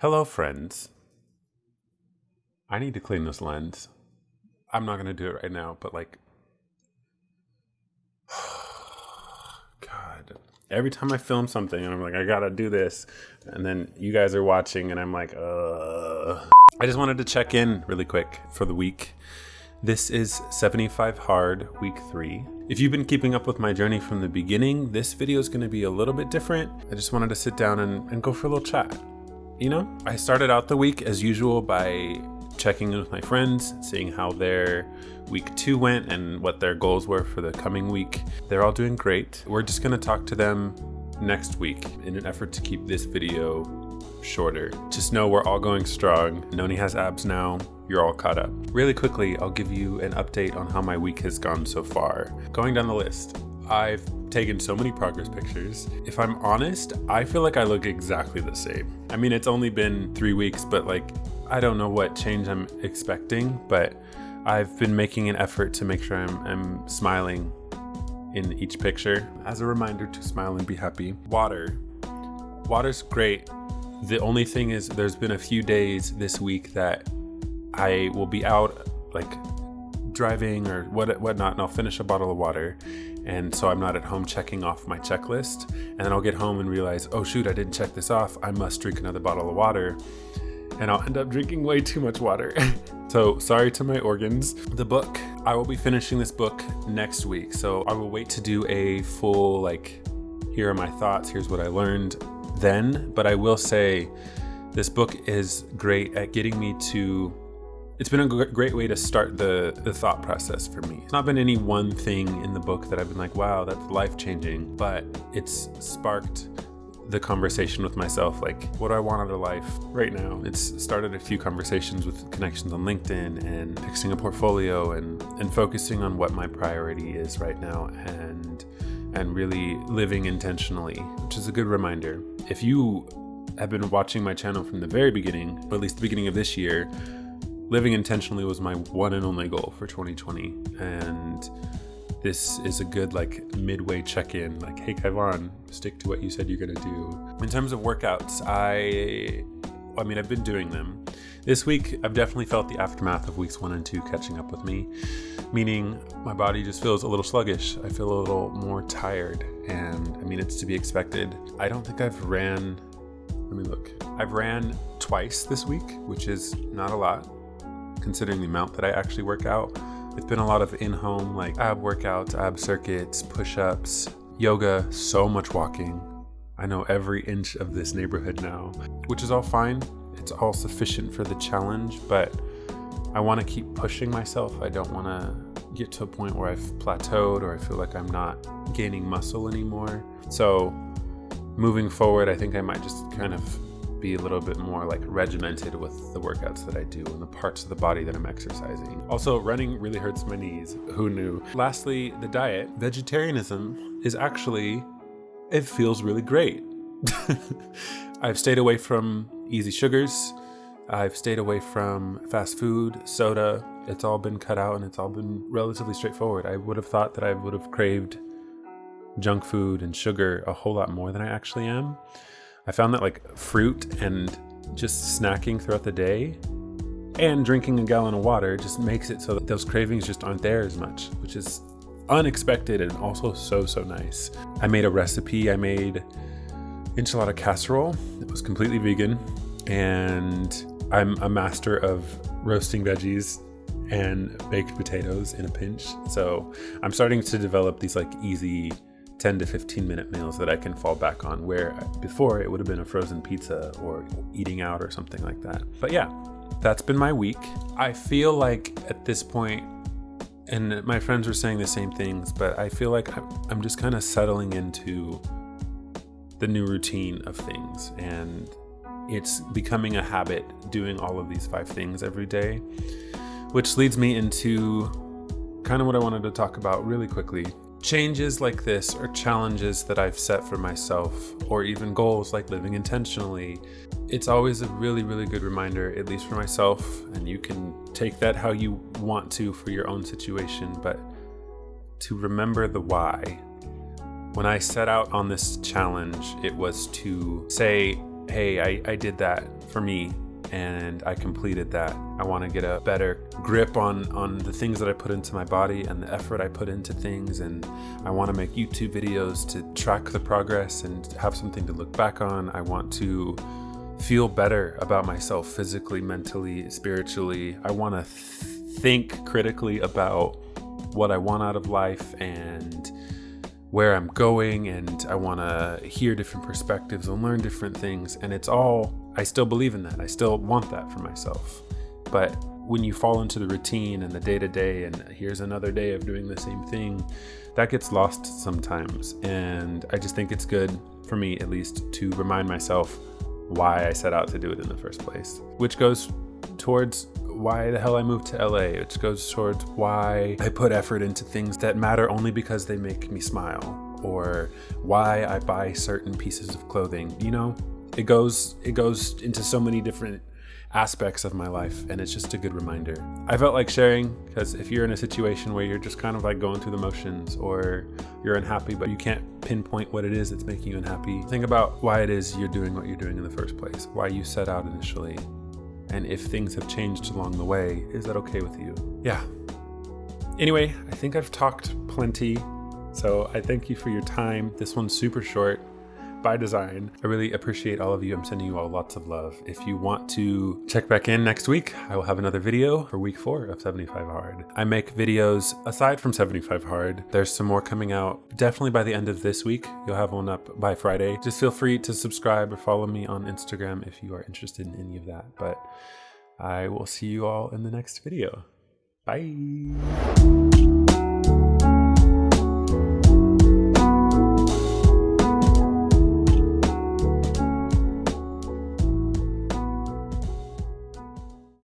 Hello, friends. I need to clean this lens. I'm not going to do it right now, but God. Every time I film something and I'm like, I got to do this. And then you guys are watching and I'm like, I just wanted to check in really quick for the week. This is 75 Hard, week 3. If you've been keeping up with my journey from the beginning, this video is going to be a little bit different. I just wanted to sit down and go for a little chat. You know, I started out the week as usual by checking in with my friends, seeing how their week 2 went and what their goals were for the coming week. They're all doing great. We're just going to talk to them next week in an effort to keep this video shorter. Just know we're all going strong. Noni has abs now. You're all caught up. Really quickly, I'll give you an update on how my week has gone so far. Going down the list, I've taken so many progress pictures. If I'm honest, I feel like I look exactly the same. I mean, it's only been 3 weeks, but I don't know what change I'm expecting, but I've been making an effort to make sure I'm smiling in each picture as a reminder to smile and be happy. Water's great. The only thing is there's been a few days this week that I will be out driving or whatnot, and I'll finish a bottle of water. And so I'm not at home checking off my checklist. And then I'll get home and realize, oh shoot, I didn't check this off. I must drink another bottle of water. And I'll end up drinking way too much water. So sorry to my organs. The book, I will be finishing this book next week. So I will wait to do a full, here are my thoughts, here's what I learned then. But I will say this book is great at getting me to, it's been a great way to start the thought process for me. It's not been any one thing in the book that I've been like, wow, that's life-changing, but it's sparked the conversation with myself, what do I want out of life right now? It's started a few conversations with connections on LinkedIn and fixing a portfolio and focusing on what my priority is right now and really living intentionally, which is a good reminder. If you have been watching my channel from the very beginning, or at least the beginning of this year, living intentionally was my one and only goal for 2020. And this is a good midway check-in, hey Kyvon, stick to what you said you're gonna do. In terms of workouts, I've been doing them. This week, I've definitely felt the aftermath of weeks 1 and 2 catching up with me, meaning my body just feels a little sluggish. I feel a little more tired, and it's to be expected. I don't think I've ran twice this week, which is not a lot, considering the amount that I actually work out. It's been a lot of in-home ab workouts, ab circuits, push-ups, yoga, so much walking. I know every inch of this neighborhood now, which is all fine. It's all sufficient for the challenge, but I want to keep pushing myself. I don't want to get to a point where I've plateaued or I feel like I'm not gaining muscle anymore. So moving forward, I think I might just kind of be a little bit more regimented with the workouts that I do and the parts of the body that I'm exercising. Also, running really hurts my knees. Who knew? Lastly, the diet. Vegetarianism is actually, it feels really great. I've stayed away from easy sugars. I've stayed away from fast food, soda. It's all been cut out and it's all been relatively straightforward. I would have thought that I would have craved junk food and sugar a whole lot more than I actually am. I found that fruit and just snacking throughout the day and drinking a gallon of water just makes it so that those cravings just aren't there as much, which is unexpected and also so nice. I made a recipe. I made enchilada casserole. It was completely vegan, and I'm a master of roasting veggies and baked potatoes in a pinch. So I'm starting to develop these easy 10 to 15 minute meals that I can fall back on, where before it would have been a frozen pizza or eating out or something like that. But yeah, that's been my week. I feel like at this point, and my friends were saying the same things, but I feel like I'm just kind of settling into the new routine of things, and it's becoming a habit doing all of these 5 things every day, which leads me into kind of what I wanted to talk about really quickly. Changes like this or challenges that I've set for myself, or even goals like living intentionally, it's always a really good reminder, at least for myself, and you can take that how you want to for your own situation, but to remember the why. When I set out on this challenge, it was to say, hey, I did that for me and I completed that. I want to get a better grip on the things that I put into my body and the effort I put into things, and I want to make YouTube videos to track the progress and have something to look back on. I want to feel better about myself physically, mentally, spiritually. I want to think critically about what I want out of life and where I'm going, and I want to hear different perspectives and learn different things. And it's all, I still believe in that. I still want that for myself. But when you fall into the routine and the day-to-day, and here's another day of doing the same thing, that gets lost sometimes. And I just think it's good, for me at least, to remind myself why I set out to do it in the first place, which goes towards why the hell I moved to LA, which goes towards why I put effort into things that matter only because they make me smile, or why I buy certain pieces of clothing. You know, it goes into so many different aspects of my life, and it's just a good reminder. I felt like sharing because if you're in a situation where you're just kind of like going through the motions, or you're unhappy but you can't pinpoint what it is that's making you unhappy, think about why it is you're doing what you're doing in the first place, why you set out initially. And if things have changed along the way, is that okay with you? Yeah. Anyway, I think I've talked plenty, so I thank you for your time. This one's super short by design. I really appreciate all of you. I'm sending you all lots of love. If you want to check back in next week, I will have another video for week 4 of 75 Hard. I make videos aside from 75 Hard. There's some more coming out definitely by the end of this week. You'll have one up by Friday. Just feel free to subscribe or follow me on Instagram if you are interested in any of that. But I will see you all in the next video. Bye.